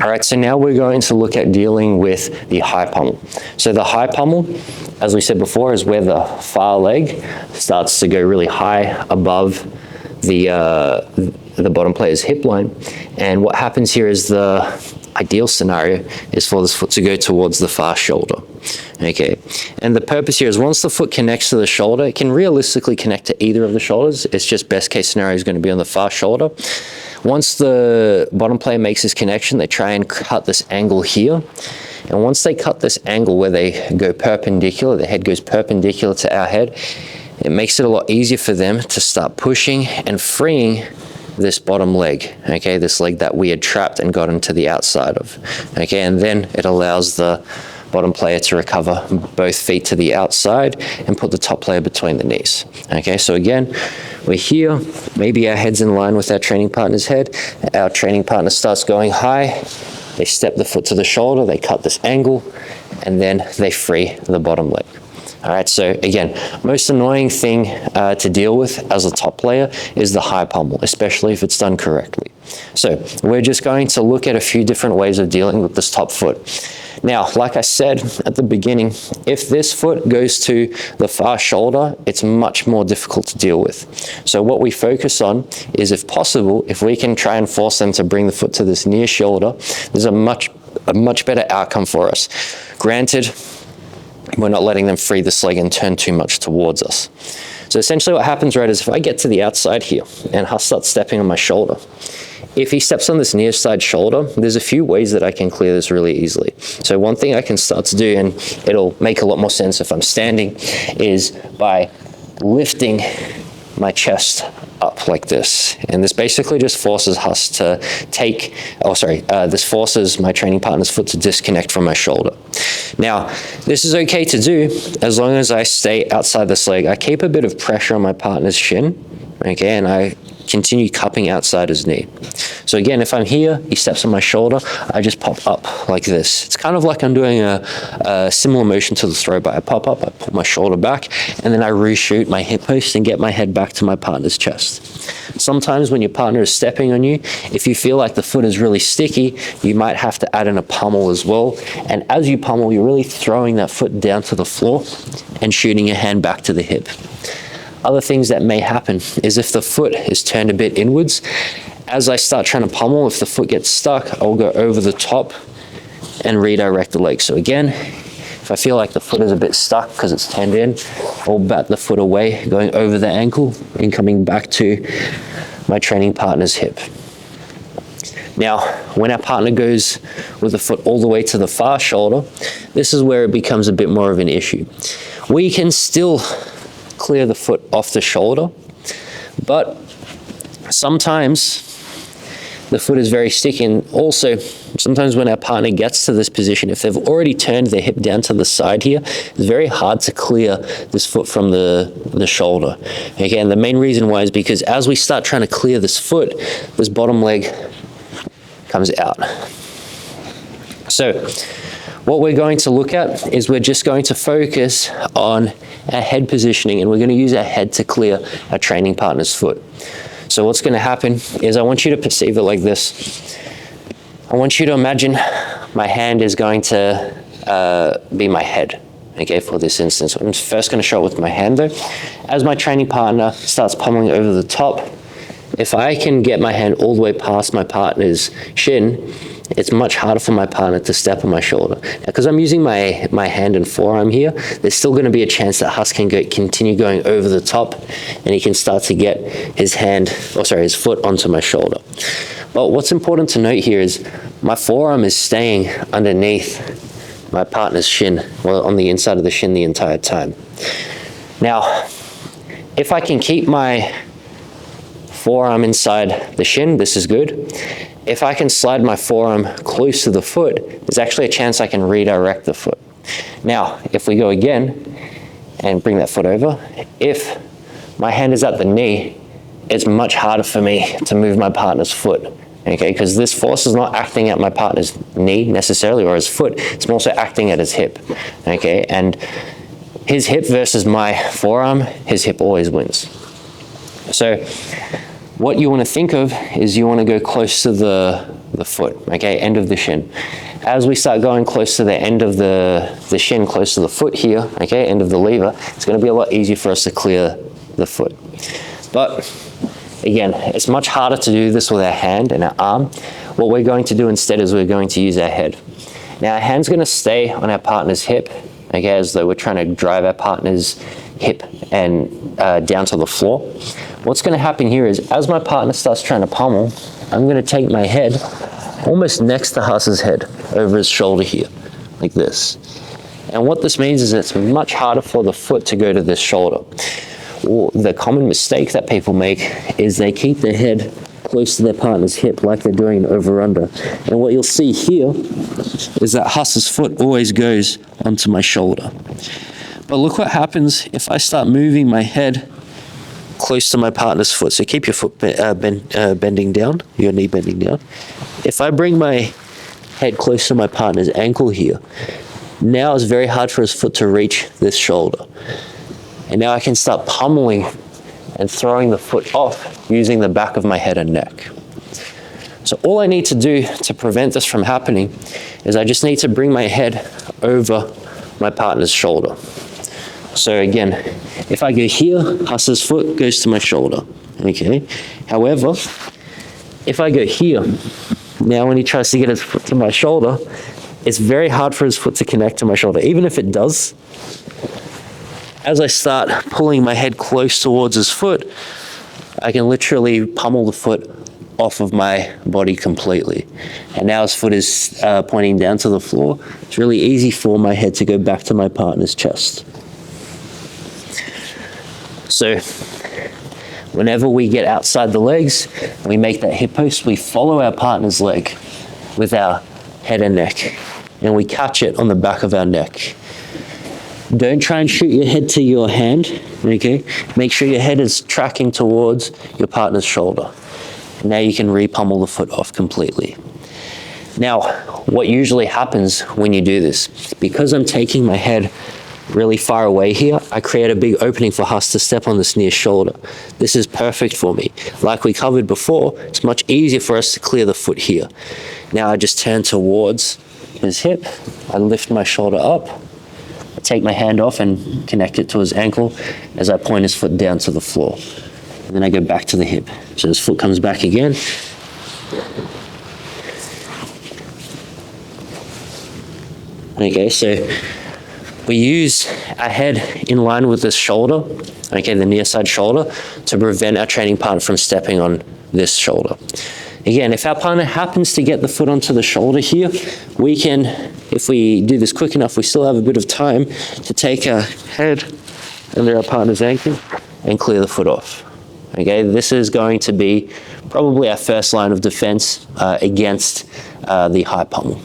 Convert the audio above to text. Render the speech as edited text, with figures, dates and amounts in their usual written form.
All right, so now we're going to look at dealing with the high pummel. So the high pummel, as we said before, is where the far leg starts to go really high above the bottom player's hip line. And what happens here is the ideal scenario is for this foot to go towards the far shoulder. Okay, and the purpose here is once the foot connects to the shoulder, it can realistically connect to either of the shoulders. It's just best case scenario is going to be on the far shoulder. Once the bottom player makes this connection, they try and cut this angle here. And once they cut this angle where they go perpendicular, the head goes perpendicular to our head, it makes it a lot easier for them to start pushing and freeing this bottom leg, okay, this leg that we had trapped and got into the outside of, okay, and then it allows the bottom player to recover both feet to the outside and put the top player between the knees. Okay, so again, we're here, maybe our head's in line with our training partner's head, our training partner starts going high, they step the foot to the shoulder, they cut this angle, and then they free the bottom leg. All right, so again, most annoying thing to deal with as a top player is the high pummel, especially if it's done correctly. So we're just going to look at a few different ways of dealing with this top foot. Now, like I said at the beginning, if this foot goes to the far shoulder, it's much more difficult to deal with. So what we focus on is, if possible, if we can try and force them to bring the foot to this near shoulder, there's a much better outcome for us. Granted, we're not letting them free this leg and turn too much towards us. So essentially what happens, right, is if I get to the outside here and Huss starts stepping on my shoulder, if he steps on this near side shoulder, there's a few ways that I can clear this really easily. So one thing I can start to do, and it'll make a lot more sense if I'm standing, is by lifting my chest up like this. And this basically just forces Huss to this forces my training partner's foot to disconnect from my shoulder. Now, this is okay to do as long as I stay outside this leg. I keep a bit of pressure on my partner's shin, okay, and I continue cupping outside his knee. So again, if I'm here, he steps on my shoulder, I just pop up like this. It's kind of like I'm doing a similar motion to the throw, but I pop up, I pull my shoulder back, and then I reshoot my hip post and get my head back to my partner's chest. Sometimes when your partner is stepping on you, if you feel like the foot is really sticky, you might have to add in a pummel as well. And as you pummel, you're really throwing that foot down to the floor and shooting your hand back to the hip. Other things that may happen is if the foot is turned a bit inwards, as I start trying to pummel, if the foot gets stuck, I'll go over the top and redirect the leg. So again, if I feel like the foot is a bit stuck because it's turned in, I'll bat the foot away, going over the ankle and coming back to my training partner's hip. Now, when our partner goes with the foot all the way to the far shoulder, this is where it becomes a bit more of an issue. We can still clear the foot off the shoulder, but sometimes the foot is very sticky, and also sometimes when our partner gets to this position, if they've already turned their hip down to the side here, it's very hard to clear this foot from the shoulder. Again, the main reason why is because as we start trying to clear this foot, this bottom leg comes out. So what we're going to look at is we're just going to focus on our head positioning, and we're going to use our head to clear our training partner's foot. So what's going to happen is I want you to perceive it like this. I want you to imagine my hand is going to be my head, okay, for this instance. I'm first going to show it with my hand though. As my training partner starts pummeling over the top, if I can get my hand all the way past my partner's shin, it's much harder for my partner to step on my shoulder. Now, because I'm using my hand and forearm here, there's still going to be a chance that Huss can continue going over the top, and he can start to get his foot onto my shoulder. But what's important to note here is my forearm is staying underneath my partner's shin, well, on the inside of the shin the entire time. Now, if I can keep my forearm inside the shin, this is good. If I can slide my forearm close to the foot, there's actually a chance I can redirect the foot. Now, if we go again and bring that foot over, if my hand is at the knee, it's much harder for me to move my partner's foot, okay? Because this force is not acting at my partner's knee necessarily or his foot, it's also acting at his hip, okay? And his hip versus my forearm, his hip always wins. So what you want to think of is you want to go close to the the foot, okay, end of the shin. As we start going close to the end of the shin, close to the foot here, okay, end of the lever, it's going to be a lot easier for us to clear the foot. But again, it's much harder to do this with our hand and our arm. What we're going to do instead is we're going to use our head. Now our hand's going to stay on our partner's hip, okay, as though we're trying to drive our partner's hip and down to the floor. What's going to happen here is as my partner starts trying to pummel, I'm going to take my head almost next to Huss's head, over his shoulder here, like this. And what this means is it's much harder for the foot to go to this shoulder. Or the common mistake that people make is they keep their head close to their partner's hip like they're doing an over-under. And what you'll see here is that Huss's foot always goes onto my shoulder. But look what happens if I start moving my head close to my partner's foot. So keep your foot bending down, your knee bending down. If I bring my head close to my partner's ankle here, now it's very hard for his foot to reach this shoulder. And now I can start pummeling and throwing the foot off using the back of my head and neck. So all I need to do to prevent this from happening is I just need to bring my head over my partner's shoulder. So again, if I go here, Huss's foot goes to my shoulder, okay? However, if I go here, now when he tries to get his foot to my shoulder, it's very hard for his foot to connect to my shoulder. Even if it does, as I start pulling my head close towards his foot, I can literally pummel the foot off of my body completely. And now his foot is pointing down to the floor. It's really easy for my head to go back to my partner's chest. So whenever we get outside the legs, we make that hip post, we follow our partner's leg with our head and neck, and we catch it on the back of our neck. Don't try and shoot your head to your hand, okay? Make sure your head is tracking towards your partner's shoulder. Now you can re-pummel the foot off completely. Now, what usually happens when you do this, because I'm taking my head really far away here, I create a big opening for Huss to step on this near shoulder. This is perfect for me. Like we covered before, it's much easier for us to clear the foot here. Now I just turn towards his hip, I lift my shoulder up, I take my hand off and connect it to his ankle as I point his foot down to the floor. And then I go back to the hip. So his foot comes back again. Okay, so we use our head in line with this shoulder, okay, the near side shoulder, to prevent our training partner from stepping on this shoulder. Again, if our partner happens to get the foot onto the shoulder here, we can, if we do this quick enough, we still have a bit of time to take our head under our partner's ankle and clear the foot off. Okay, this is going to be probably our first line of defense against the high pummel.